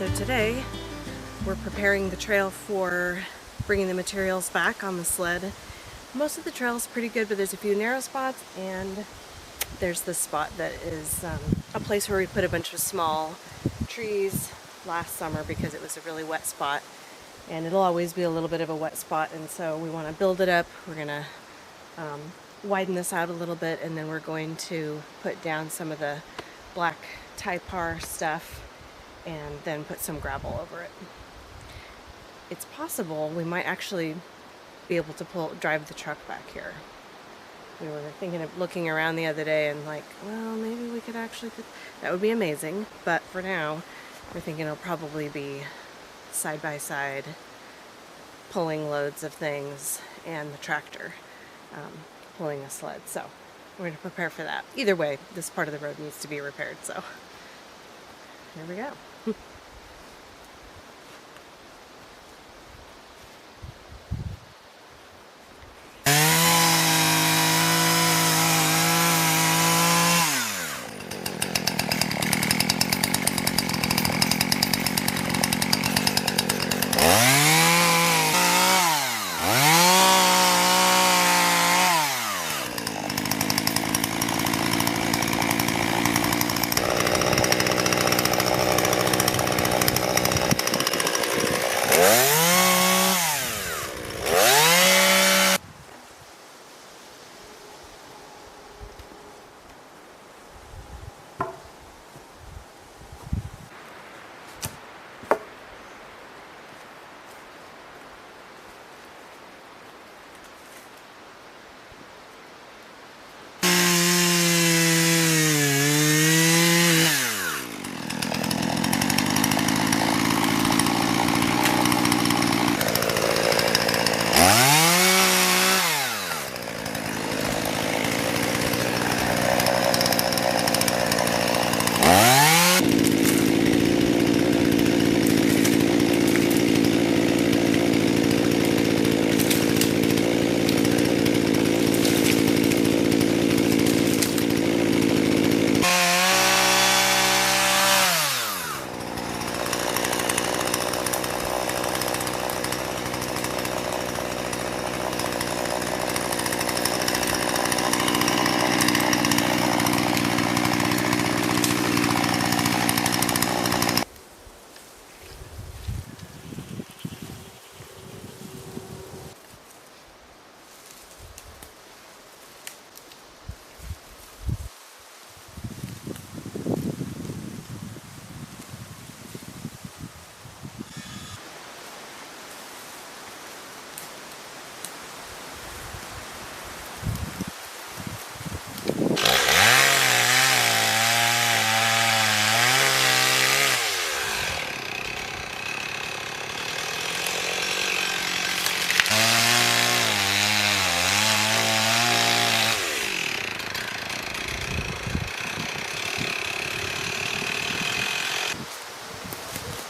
So today we're preparing the trail for bringing the materials back on the sled. Most of the trail is pretty good, but there's a few narrow spots, and there's this spot that is a place where we put a bunch of small trees last summer because it was a really wet spot, and it'll always be a little bit of a wet spot, and so we want to build it up. We're going to widen this out a little bit, and then we're going to put down some of the black Typar stuff and then put some gravel over it. It's possible we might actually be able to drive the truck back here. We were thinking of looking around the other day and like, well, maybe we could actually that would be amazing. But for now, we're thinking it'll probably be side by side, pulling loads of things, and the tractor pulling a sled. So we're going to prepare for that. Either way, this part of the road needs to be repaired. So here we go.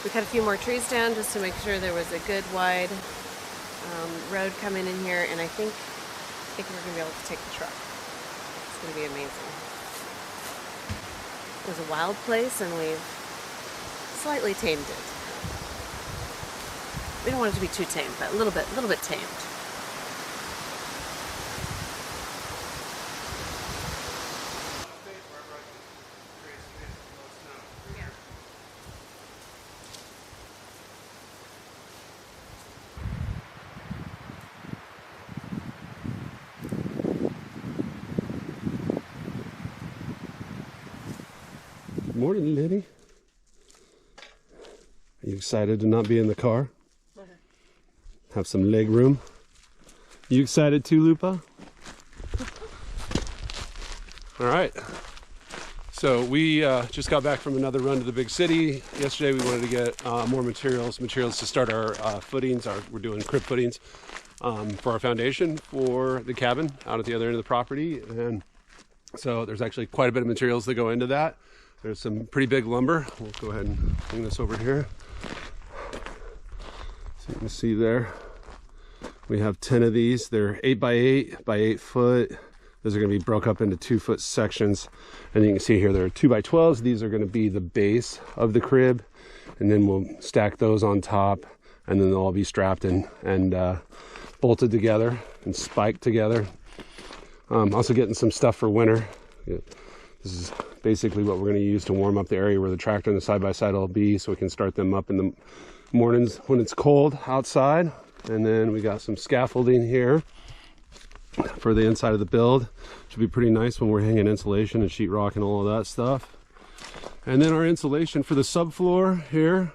We cut a few more trees down just to make sure there was a good wide road coming in here, and I think we're going to be able to take the truck. It's going to be amazing. It was a wild place, and we've slightly tamed it. We don't want it to be too tamed, but a little bit tamed. Morning, Liddy. Are you excited to not be in the car? Have some leg room? You excited too, Lupa? All right. So we just got back from another run to the big city. Yesterday we wanted to get more materials to start our footings. We're doing crib footings for our foundation for the cabin out at the other end of the property. And so there's actually quite a bit of materials that go into that. There's some pretty big lumber. We'll go ahead and bring this over here. So you can see there, we have 10 of these. They're 8 by 8 by 8 foot. Those are going to be broke up into 2-foot sections. And you can see here, there are 2 by 12s. These are going to be the base of the crib. and then we'll stack those on top, and then they'll all be strapped and bolted together and spiked together. Also getting some stuff for winter. This is basically what we're going to use to warm up the area where the tractor and the side-by-side will be, so we can start them up in the mornings when it's cold outside. And then we got some scaffolding here for the inside of the build. Should be pretty nice when we're hanging insulation and sheetrock and all of that stuff. And then our insulation for the subfloor here,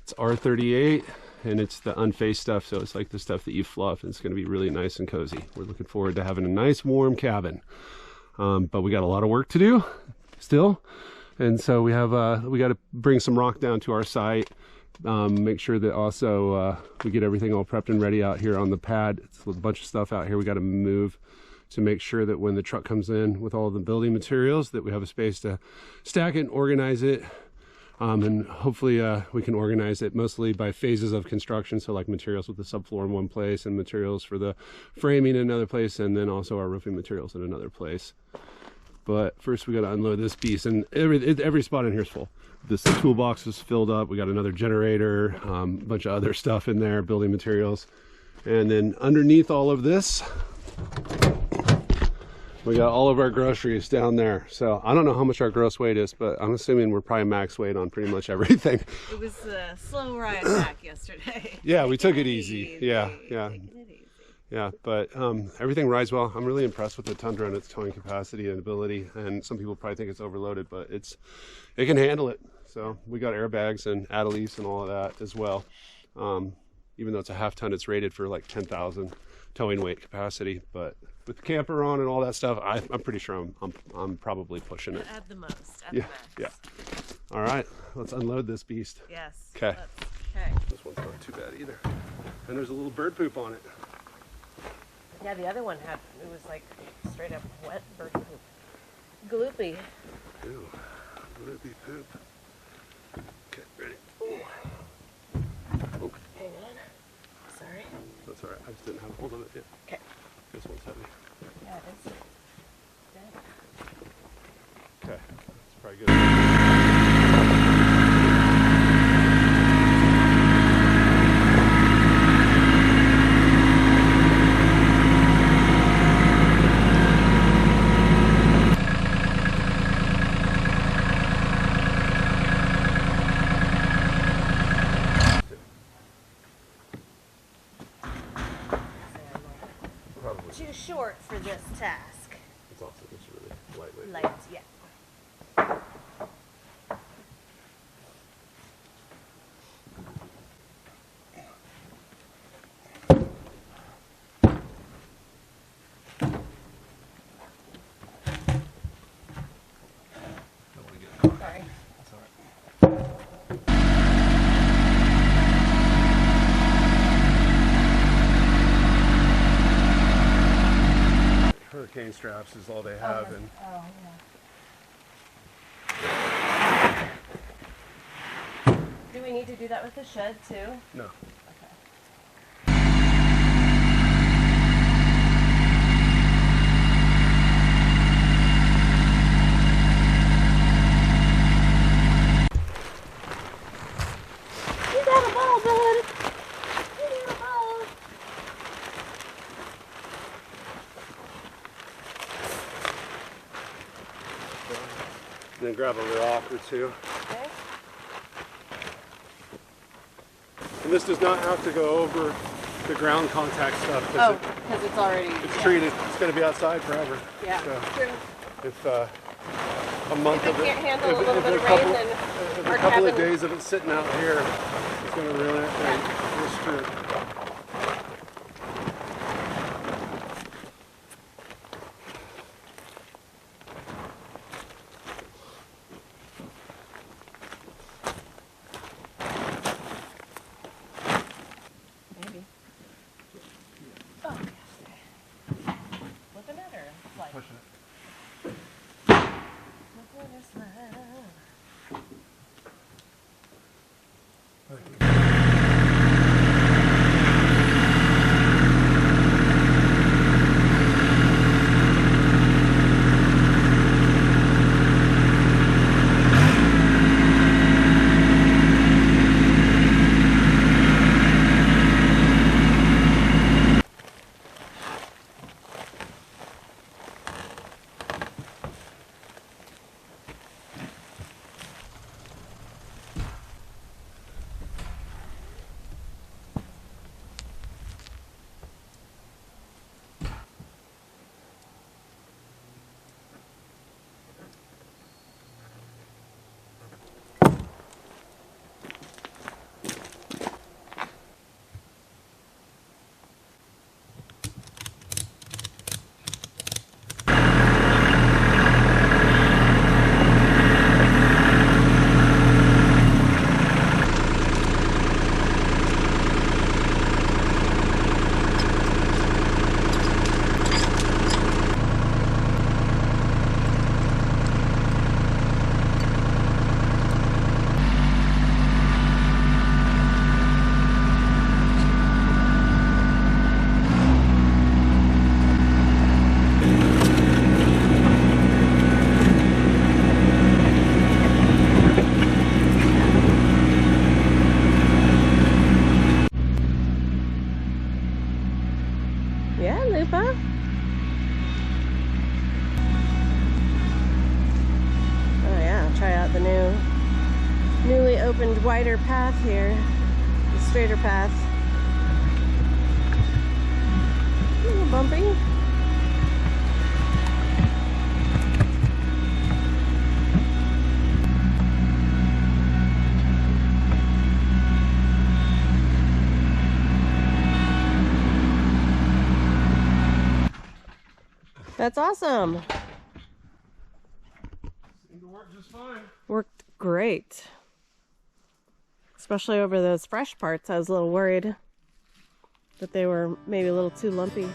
it's R38, and it's the unfaced stuff, so it's like the stuff that you fluff, and it's going to be really nice and cozy. We're looking forward to having a nice warm cabin. But we got a lot of work to do still, and so we got to bring some rock down to our site, make sure that also we get everything all prepped and ready out here on the pad. It's a bunch of stuff out here we got to move to make sure that when the truck comes in with all the building materials, that we have a space to stack it and organize it. And hopefully we can organize it mostly by phases of construction, so like materials with the subfloor in one place and materials for the framing in another place, and then also our roofing materials in another place. But first we got to unload this piece, and every spot in here is full. This toolbox is filled up. We got another generator, a bunch of other stuff in there, building materials. And then underneath all of this, we got all of our groceries down there. So I don't know how much our gross weight is, but I'm assuming we're probably max weight on pretty much everything. It was a slow ride back yesterday. Yeah, we took it easy. Yeah. Yeah, but everything rides well. I'm really impressed with the Tundra and its towing capacity and ability. And some people probably think it's overloaded, but it can handle it. So we got airbags and Adelise and all of that as well. Even though it's a half ton, it's rated for like 10,000 towing weight capacity. But with the camper on and all that stuff, I'm pretty sure I'm probably pushing it. At the most. Yeah. All right, let's unload this beast. Yes. Okay. Okay. This one's not too bad either. And there's a little bird poop on it. Yeah, the other one it was like straight up wet bird poop. Gloopy. Ew, would it be poop? Okay, ready? Ooh. Oh. Hang on. Sorry. That's all right. I just didn't have a hold of it yet. Okay. This one's heavy. Yeah, it is. Okay, that's probably good. Too short for this task. It's also just really lightweight. Light, yeah. Sorry. That's all right. Hurricane straps is all they have, and Oh, yeah. Do we need to do that with the shed too? no. Okay. You got a ball, bud. You got a ball. And then grab a rock or two. Okay. And this does not have to go over the ground contact stuff Oh, because because it's already. it's treated. It's going to be outside forever. Yeah. So True. if a month If of it it, can't handle a little if bit of a couple, rain, then if our a couple of cabin- days of it sitting out here, it's going to ruin it. And we're screwed. Maybe. Oh, yes. Looking at her. Like, Pushing it. look at her smile. Yeah, Lupa. Oh yeah, try out the newly opened wider path here. The straighter path. A little bumpy. That's awesome. Seemed to work just fine. Worked great. Especially over those fresh parts. I was a little worried that they were maybe a little too lumpy.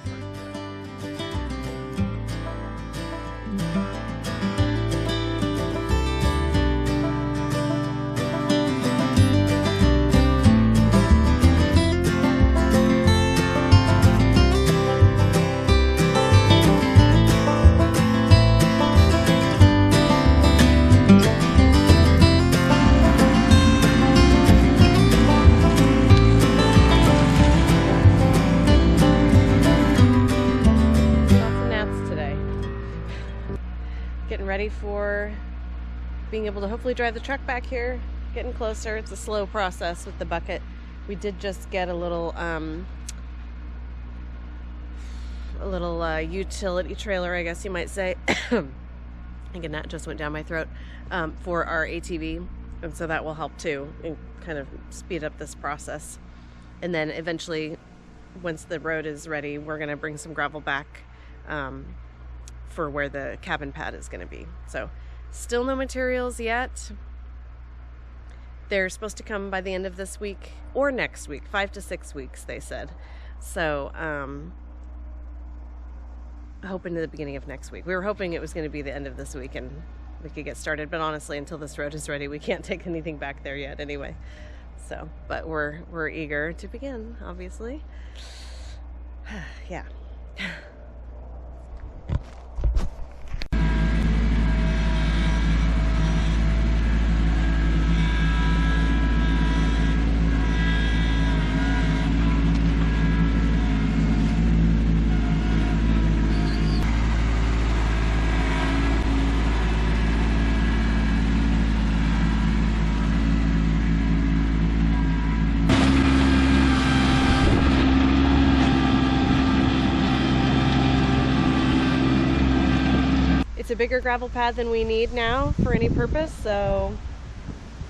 Ready for being able to hopefully drive the truck back here. Getting closer. It's a slow process with the bucket. We did just get a little utility trailer, I guess you might say. Again, that just went down my throat, for our ATV, and so that will help too and kind of speed up this process. And then eventually, once the road is ready, we're gonna bring some gravel back for where the cabin pad is going to be. So still no materials yet. They're supposed to come by the end of this week or next week, 5 to 6 weeks, they said. So hoping to the beginning of next week. We were hoping it was going to be the end of this week and we could get started, but honestly, until this road is ready, we can't take anything back there yet anyway. So, but we're eager to begin, obviously. Yeah. It's a bigger gravel pad than we need now for any purpose, so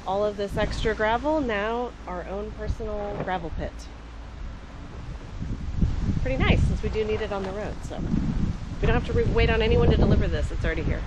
all of this extra gravel, now our own personal gravel pit. Pretty nice, since we do need it on the road, so we don't have to wait on anyone to deliver this, it's already here.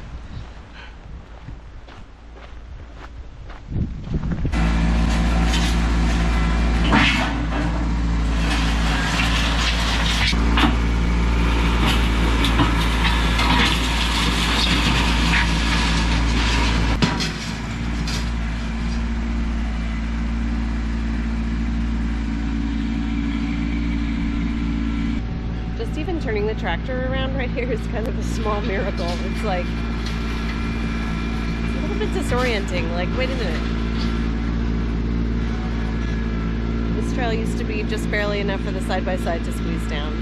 Even turning the tractor around right here is kind of a small miracle. It's like it's a little bit disorienting. Like, wait a minute. This trail used to be just barely enough for the side-by-side to squeeze down.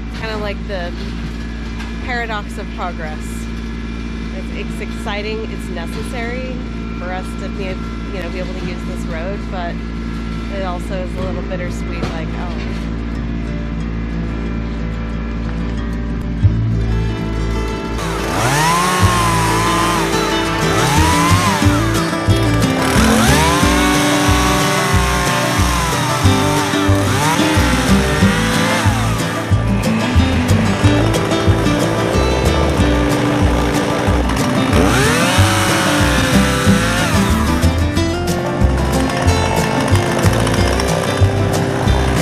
It's kind of like the paradox of progress. It's exciting. It's necessary for us to be able to use this road, but it also is a little bittersweet, like, oh.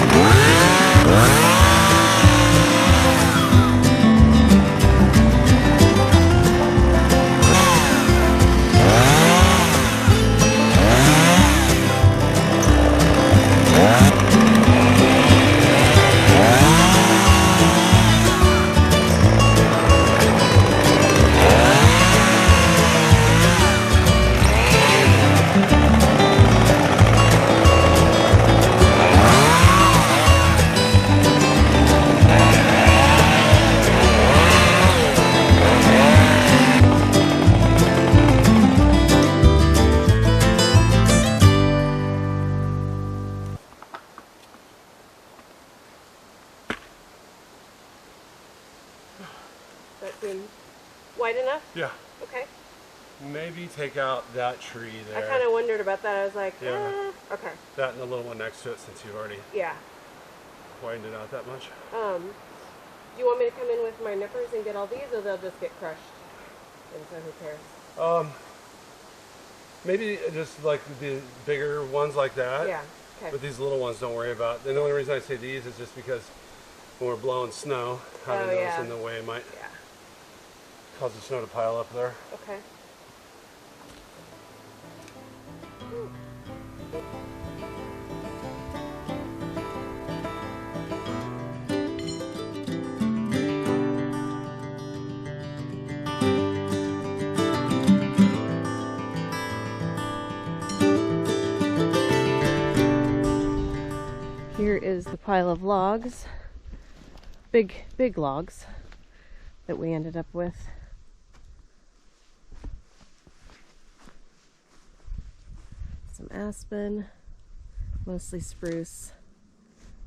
Wow. seem wide enough? Yeah. Okay. Maybe take out that tree there. I kind of wondered about that. I was like, Yeah. Okay. That and the little one next to it, since you've already widened it out that much. Do you want me to come in with my nippers and get all these, or they'll just get crushed? And so who cares? Maybe just like the bigger ones like that. Yeah. Okay. But these little ones, don't worry about. And the only reason I say these is just because when we're blowing snow, having those in the way might cause the snow to pile up there. Okay. Here is the pile of logs, big logs that we ended up with. Some aspen, mostly spruce,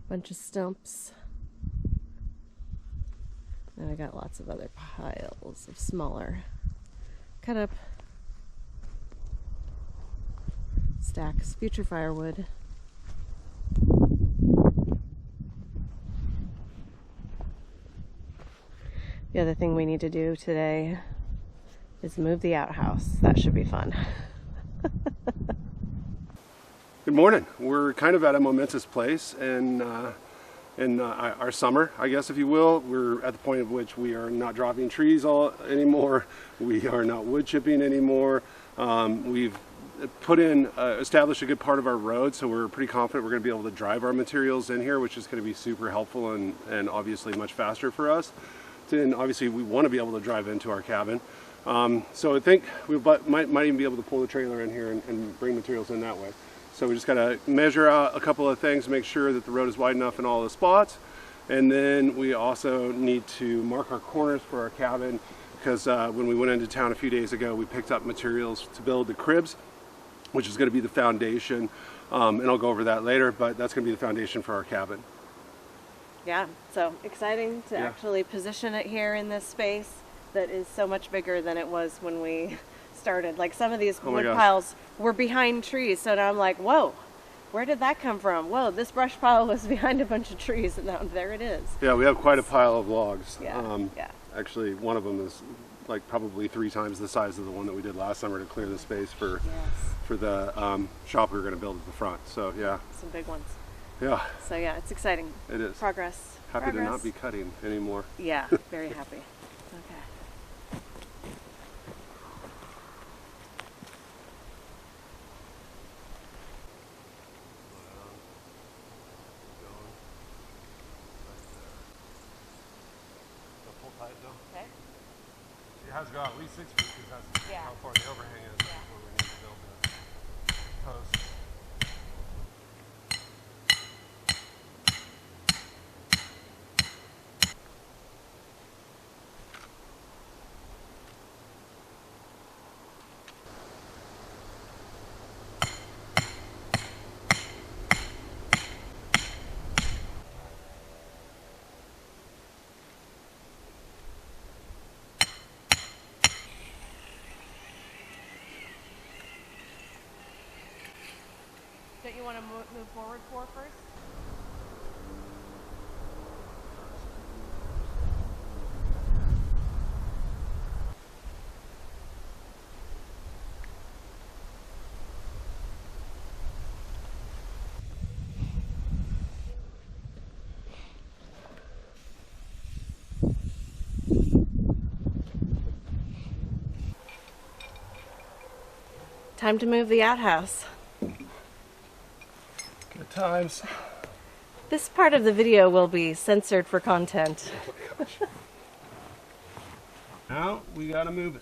bunch of stumps. And I got lots of other piles of smaller cut up stacks, future firewood. The other thing we need to do today is move the outhouse. That should be fun. Good morning. We're kind of at a momentous place in our summer, I guess, if you will. We're at the point at which we are not dropping trees anymore. We are not wood chipping anymore. We've established a good part of our road, so we're pretty confident we're going to be able to drive our materials in here, which is going to be super helpful and obviously much faster for us. And obviously we want to be able to drive into our cabin. So I think we might even be able to pull the trailer in here and bring materials in that way. So we just got to measure out a couple of things, make sure that the road is wide enough in all the spots. And then we also need to mark our corners for our cabin, because when we went into town a few days ago, we picked up materials to build the cribs, which is going to be the foundation. And I'll go over that later, but that's going to be the foundation for our cabin. Yeah, so exciting to actually position it here in this space that is so much bigger than it was when we started. Like some of these wood piles were behind trees, so now I'm like, whoa, where did that come from? Whoa, this brush pile was behind a bunch of trees, and now there it is. Yeah, we have quite a pile of logs. Yeah, Actually, one of them is like probably 3 times the size of the one that we did last summer to clear the space for the shop we were going to build at the front. So yeah, some big ones. Yeah. So yeah, it's exciting. It is. Progress. Happy to not be cutting anymore. Yeah, very happy. Okay. Pull tight though. Okay. It has got at least 6 feet, because that's how far the overhang is before we need to build the post. Don't you want to move forward first? Time to move the outhouse. Good times. This part of the video will be censored for content. Oh my gosh. Now we gotta move it.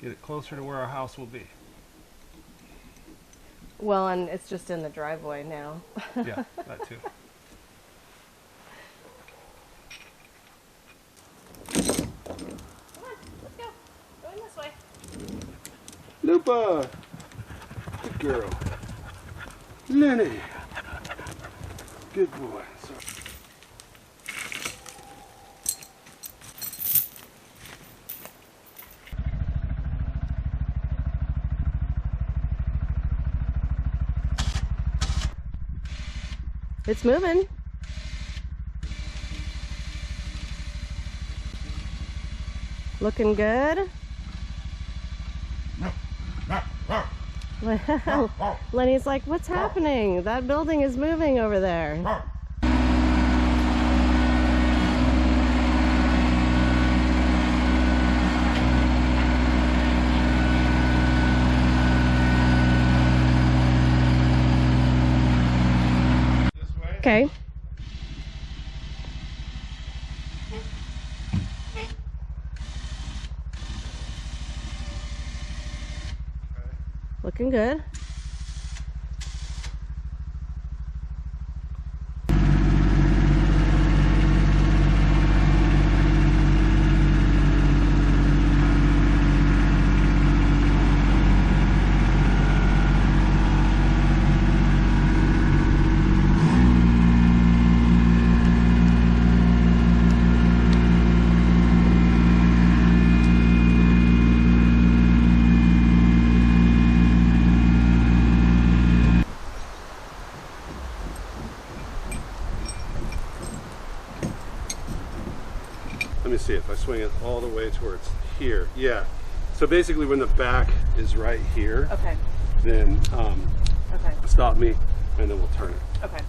Get it closer to where our house will be. Well, and it's just in the driveway now. Yeah, that too. Lupa! Good girl. Lenny! Good boy. So It's moving. Looking good. Lenny's like, what's happening? That building is moving over there. Okay. Looking good. Let me see if I swing it all the way towards here. Yeah. So basically when the back is right here, Okay. then Okay. stop me and then we'll turn it. Okay.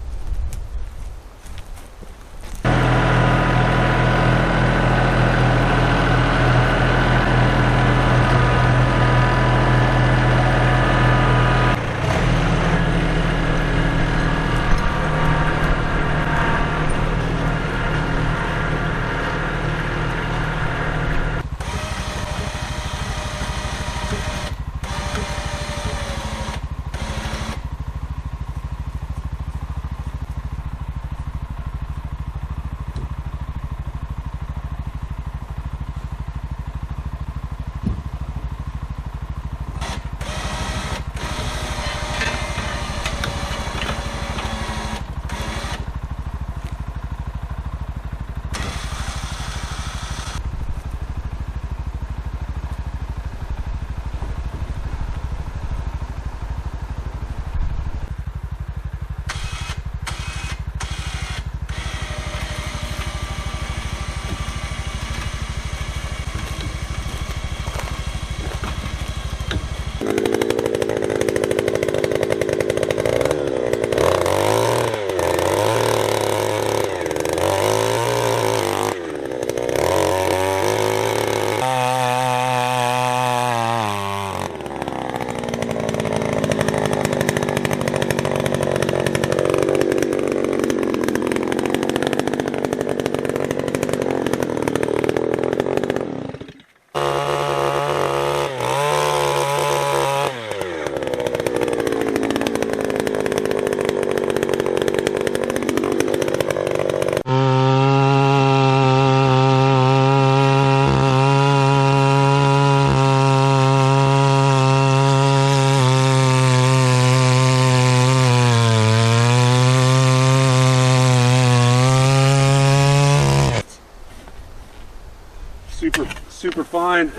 Super fine.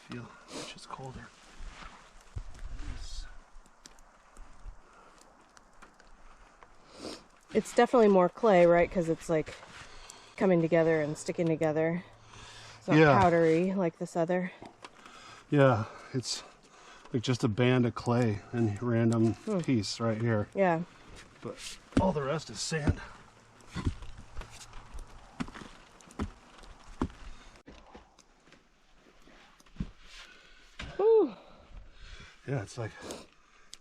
Feel which is colder. It's definitely more clay, right? Because it's like coming together and sticking together. It's not powdery like this other. Yeah, it's like just a band of clay and random piece right here. Yeah. But all the rest is sand. Whew. Yeah, it's like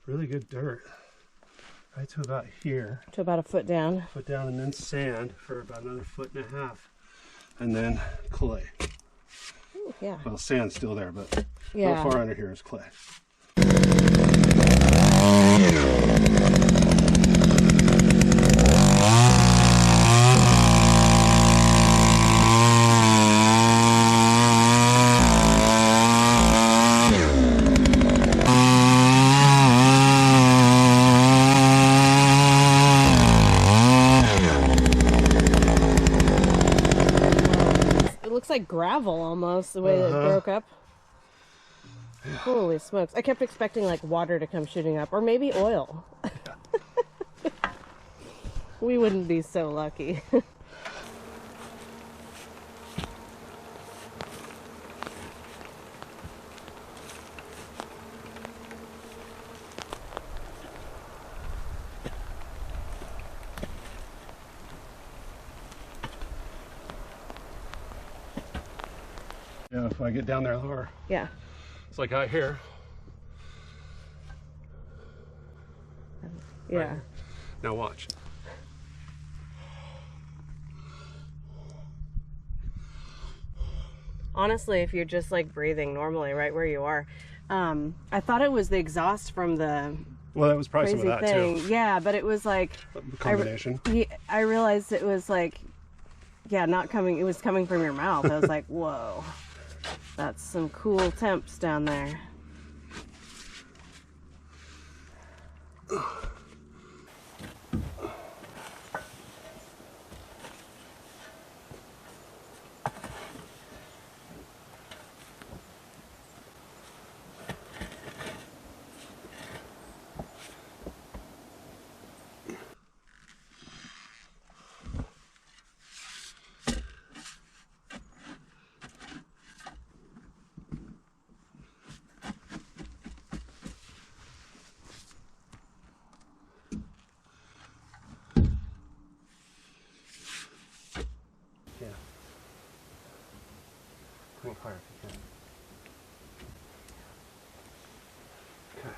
really good dirt. Right to about here. To about a foot down. Foot down, and then sand for about another 1.5 feet. and then clay. Ooh, yeah. Well, sand's still there, but Yeah. not far under here is clay. It looks like gravel almost, the way that it broke up. Holy smokes. I kept expecting like water to come shooting up, or maybe oil. We wouldn't be so lucky. Yeah, if I get down there lower. Yeah. It's like out here. Yeah. Right. Now watch. Honestly, if you're just like breathing normally right where you are, I thought it was the exhaust from the Well, that was probably some crazy of that thing. too. Yeah, but it was like The combination. I realized it was like, yeah, not coming. It was coming from your mouth. I was like, whoa, that's some cool temps down there. Yeah. Come up higher if you can. Okay.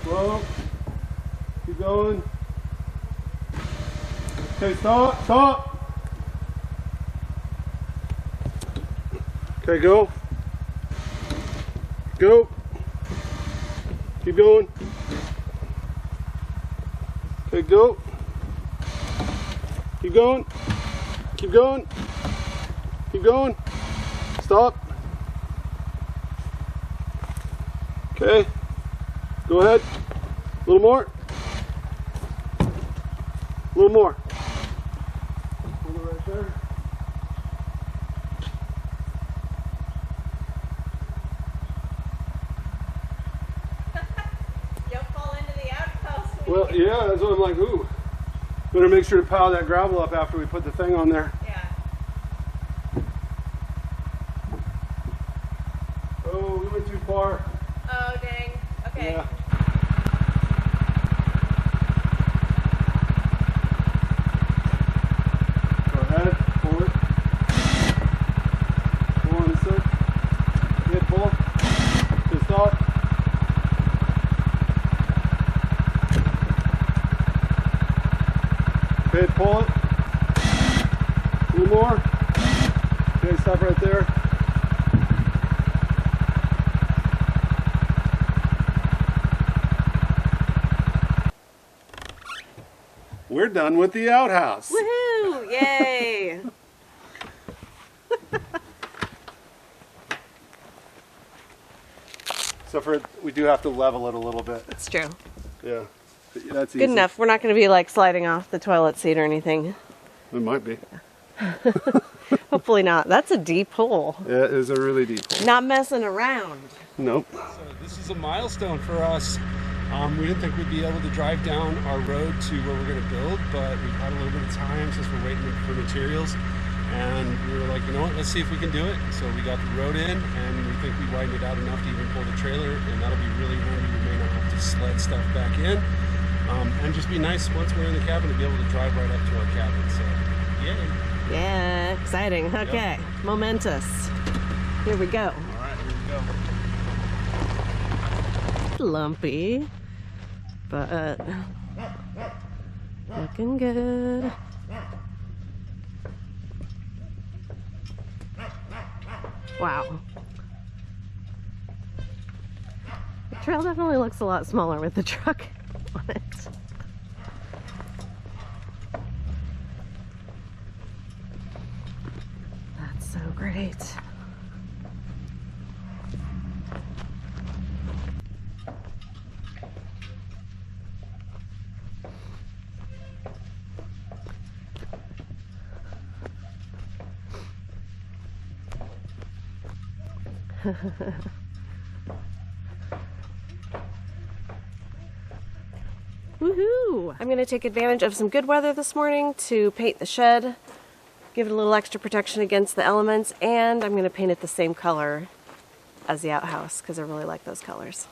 Slow. Keep going. Okay, stop, stop. Okay, go. Go. Keep going. Okay, go. Keep going. Keep going. Keep going. Stop. Okay. Go ahead. A little more. A little more. Hold it right there. Don't fall into the outhouse. Well, yeah, that's what I'm like, ooh. Better make sure to pile that gravel up after we put the thing on there. Yeah. Oh, we went too far. Oh, dang. Okay. Yeah. Go ahead, pull it. Pull on this side. Hit, pull. Okay, stop. Okay, pull it. A little more. Okay, stop right there. We're done with the outhouse. Woohoo! Yay! So we do have to level it a little bit. That's true. Yeah, that's easy. Good enough. We're not going to be like sliding off the toilet seat or anything. It might be. Hopefully not. That's a deep hole. Yeah, it is a really deep hole. Not messing around. Nope. So this is a milestone for us. We didn't think we'd be able to drive down our road to where we're going to build, but we've had a little bit of time since we're waiting for materials. And we were like, you know what, let's see if we can do it. So we got the road in, and we think we widened it out enough to even pull the trailer, and that'll be really handy. We may not have to sled stuff back in. And just be nice once we're in the cabin to be able to drive right up to our cabin. So, yay. Yeah, exciting. Okay, momentous. Here we go. All right, here we go. Lumpy, but looking good. Wow. The trail definitely looks a lot smaller with the truck on it. That's so great. Woohoo! I'm going to take advantage of some good weather this morning to paint the shed, give it a little extra protection against the elements, and I'm going to paint it the same color as the outhouse because I really like those colors.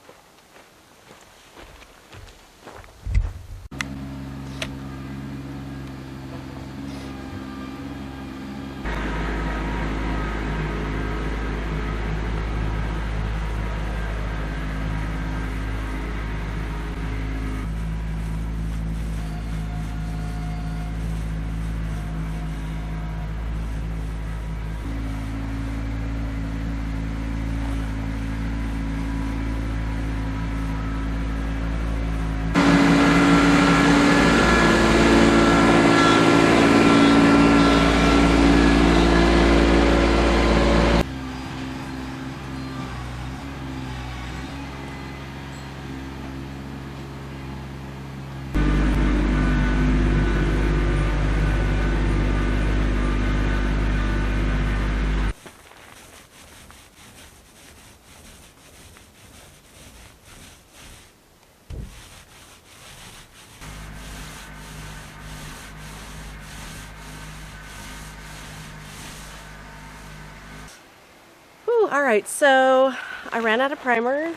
All right, so I ran out of primer,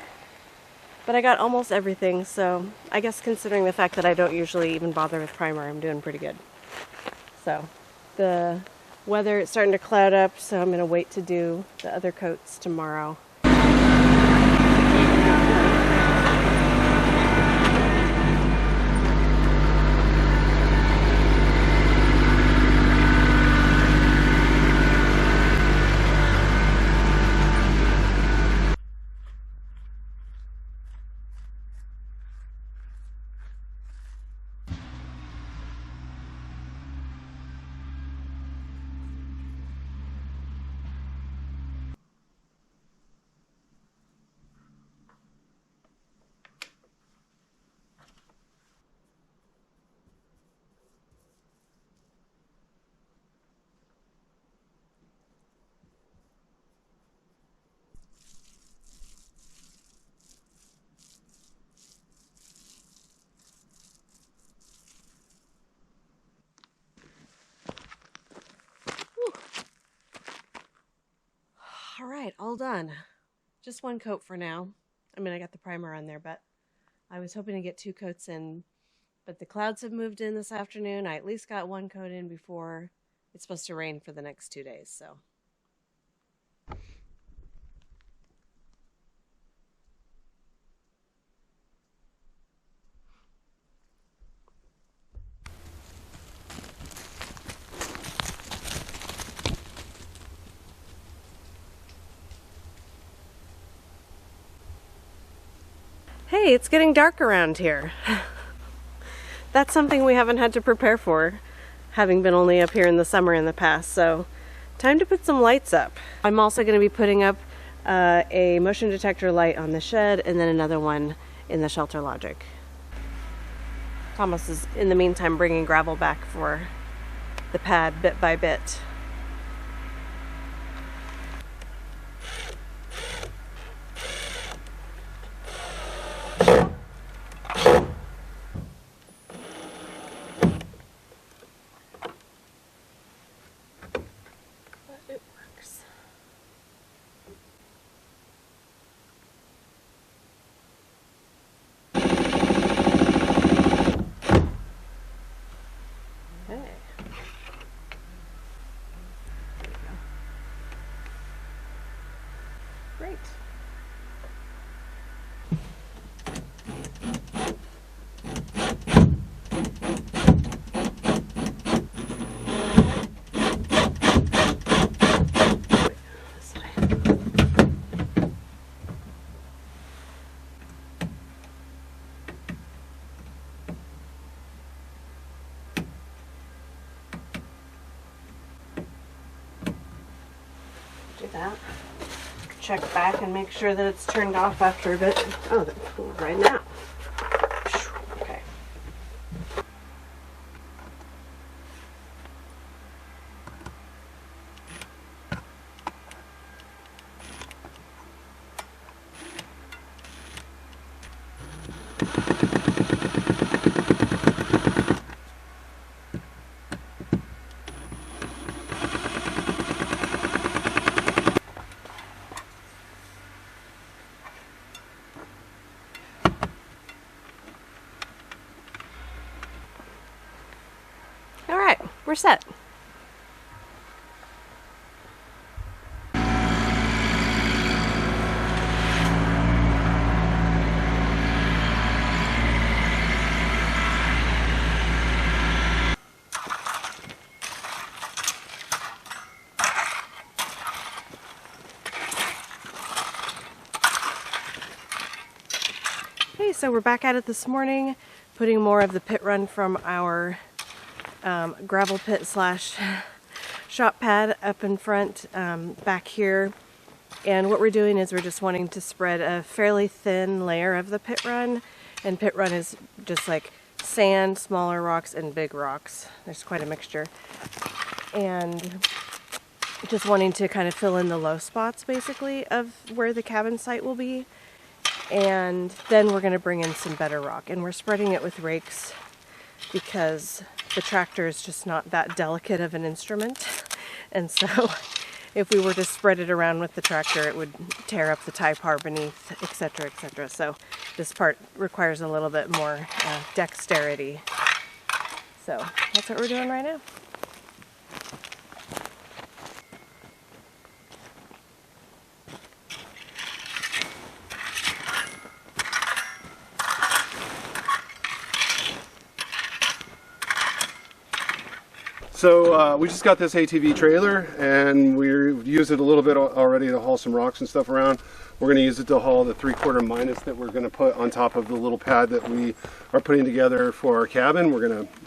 but I got almost everything, so I guess considering the fact that I don't usually even bother with primer, I'm doing pretty good. So the weather is starting to cloud up, so I'm going to wait to do the other coats tomorrow. All right, all done. Just one coat for now. I mean, I got the primer on there, but I was hoping to get 2 coats in, but the clouds have moved in this afternoon. I at least got 1 coat in before it's supposed to rain for the next 2 days, so. Hey, it's getting dark around here. That's something we haven't had to prepare for, having been only up here in the summer in the past, so time to put some lights up. I'm also going to be putting up a motion detector light on the shed and then another one in the shelter logic. Thomas is in the meantime bringing gravel back for the pad bit by bit. Great. This way. that. Check back and make sure that it's turned off after a bit. Oh, that's cool right now. Okay. All right, we're set. Okay, so we're back at it this morning, putting more of the pit run from our gravel pit slash shop pad up in front back here. And what we're doing is we're just wanting to spread a fairly thin layer of the pit run. And pit run is just like sand, smaller rocks, and big rocks. There's quite a mixture. And just wanting to kind of fill in the low spots basically of where the cabin site will be. And then we're going to bring in some better rock. And we're spreading it with rakes because the tractor is just not that delicate of an instrument. And so if we were to spread it around with the tractor, it would tear up the tie par beneath, etc., etc. So this part requires a little bit more dexterity. So that's what we're doing right now. So we just got this ATV trailer and we've used it a little bit already to haul some rocks and stuff around. We're going to use it to haul the 3/4 minus that we're going to put on top of the little pad that we are putting together for our cabin.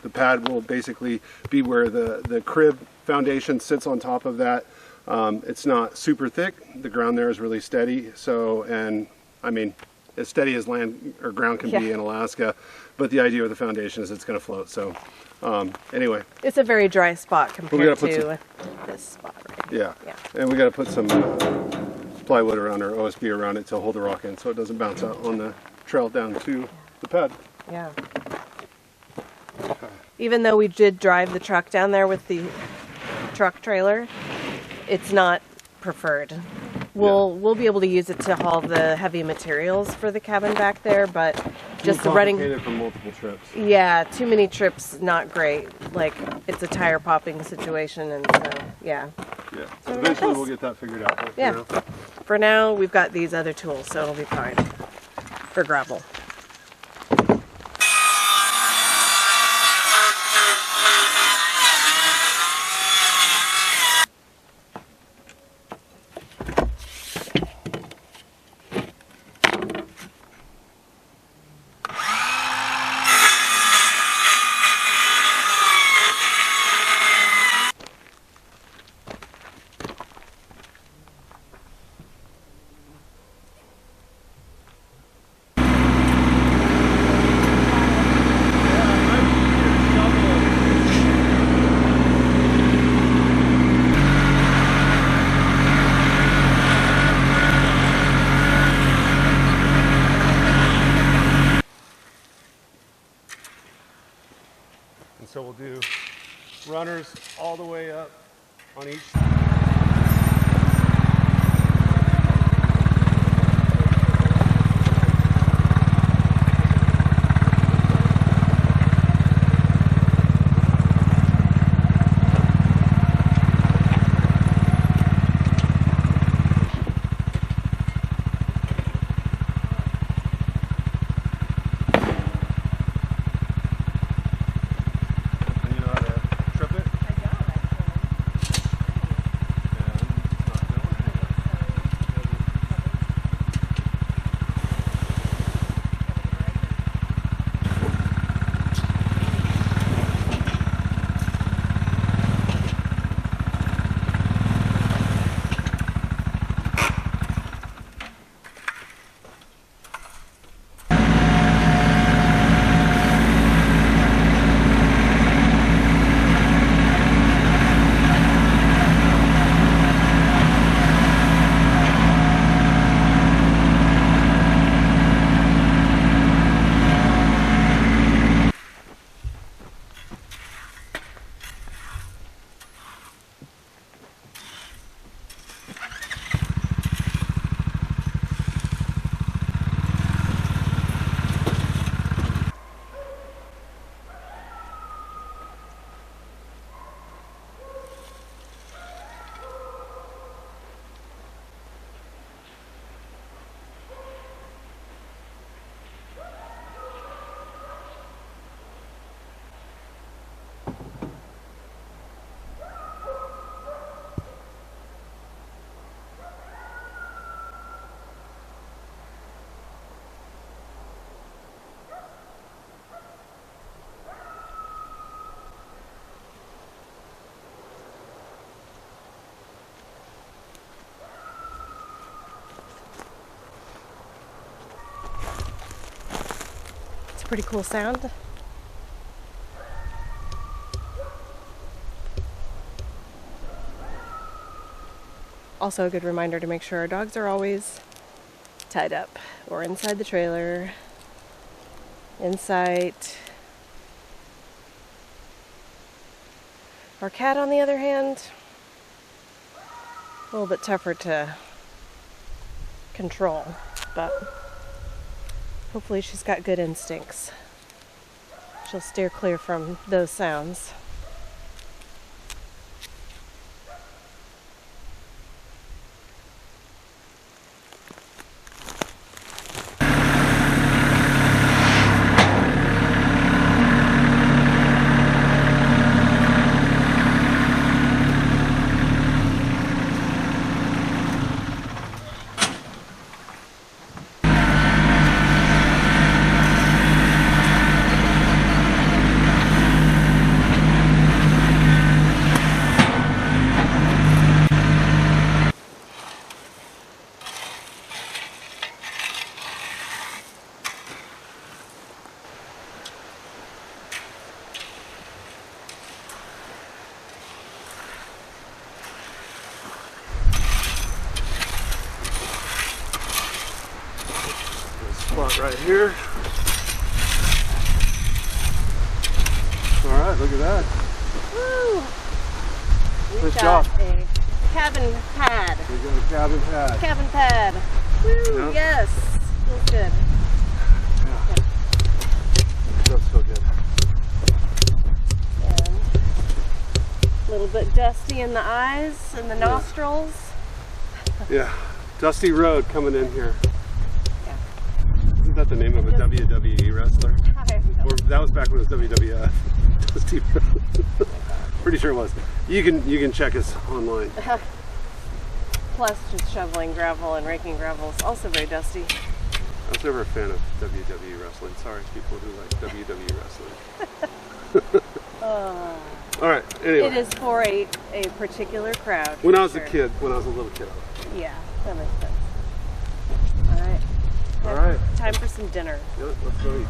The pad will basically be where the crib foundation sits on top of that. It's not super thick. The ground there is really steady. So, and I mean, as steady as land or ground can be in Alaska, but the idea of the foundation is it's going to float. So anyway, it's a very dry spot compared to this spot right here. Yeah, and we got to put some plywood around or OSB around it to hold the rock in so it doesn't bounce out on the trail down to the pad. Yeah. Even though we did drive the truck down there with the truck trailer, it's not preferred. We'll be able to use it to haul the heavy materials for the cabin back there, but just the running for multiple trips. Yeah, too many trips, not great. Like it's a tire popping situation, and so yeah. Yeah. So eventually we'll get that figured out. But yeah. For now, we've got these other tools, so it'll be fine for gravel. So we'll do runners all the way up on each. pretty cool sound. Also a good reminder to make sure our dogs are always tied up or inside the trailer, in sight. Our cat, on the other hand, a little bit tougher to control, but hopefully she's got good instincts. She'll steer clear from those sounds. Spot right here. All right, look at that. Woo! Nice We've job. got a cabin pad. We got a cabin pad. Cabin pad. Woo! Yep. Yes. Feels good. Yeah. Does feel good. And a little bit dusty in the eyes and the nostrils. Yeah. Dusty road coming in here. Yeah. Isn't that the name of a WWE wrestler? Or that was back when it was WWF. Dusty road. Pretty sure it was. You can check us online. Plus, just shoveling gravel and raking gravel is also very dusty. I was never a fan of WWE wrestling. Sorry, people who like WWE wrestling. All right. Anyway. It is for a particular crowd. When I was sure. a kid, when I was a little kid. Yeah, that makes sense. All right. All right. Time for some dinner. Yep, let's go eat.